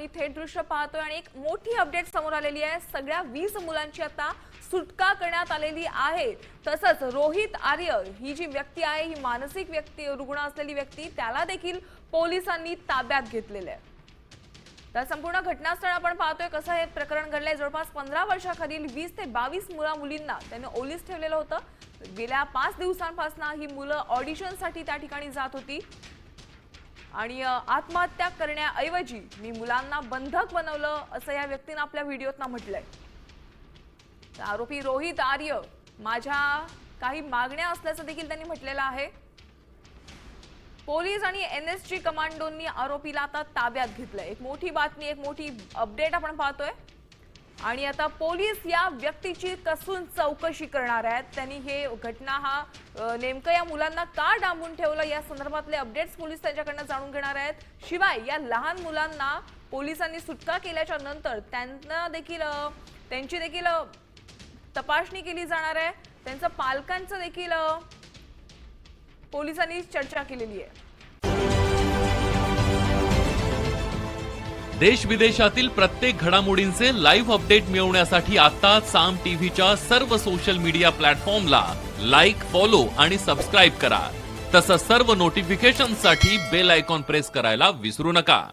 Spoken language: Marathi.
आम्ही थेट दृश्य पाहतोय आणि एक मोठी अपडेट समोर आलेली आहे। सगळ्या 20 मुलांची आता सुटका करण्यात आलेली आहे। तसंच रोहित आर्य ही जी व्यक्ती आहे, ही मानसिक व्यक्ती रुग्ण असलेली व्यक्ती, त्याला देखील पोलिसांनी ताब्यात घेतलेले आहे। तर संपूर्ण घटनास्थळ आपण पाहतोय कसं हे प्रकरण घडलंय। जवळपास 15 वर्षाखालील 20 ते 22 मुला-मुलींना त्यांनी ओलीस ठेवलेलं होतं। गेल्या 5 दिवसांपासून ही मुलं ऑडिशनसाठी त्या ठिकाणी जात होती आणि आत्महत्या करण्याऐवजी मी मुलांना बंधक बनवलं असं या व्यक्तीने आपल्या व्हिडिओत म्हटलंय। आरोपी रोहित आर्य माझ्या काही मागण्या असल्याचं देखील त्यांनी म्हटलेलं आहे। पोलीस आणि एनएसजी कमांडोंनी आरोपीला आता ताब्यात घेतलंय। एक मोठी बातमी, एक मोठी अपडेट आपण पाहतोय आणि आता पोलीस या व्यक्तीची कसून चौकशी करणार आहेत। त्यांनी हे घटना नेमकं या मुलांना का डांबून ठेवलं या संदर्भातले अपडेट्स पोलीस त्यांच्याकडनं जाणून घेणार आहेत। शिवाय या लहान मुलांना पोलिसांनी सुटका केल्याच्या नंतर त्यांची देखील तपासणी केली जाणार आहे। त्यांच्या पालकांचं देखील पोलिसांनी चर्चा केलेली आहे। देश विदेशातील प्रत्येक घडामोडींचे लाईव्ह अपडेट मिळवण्यासाठी आता साम टीव्हीच्या सर्व सोशल मीडिया प्लॅटफॉर्मला लाईक, फॉलो आणि सबस्क्राईब करा। तसंच सर्व नोटिफिकेशनसाठी बेल आयकॉन प्रेस करायला विसरू नका।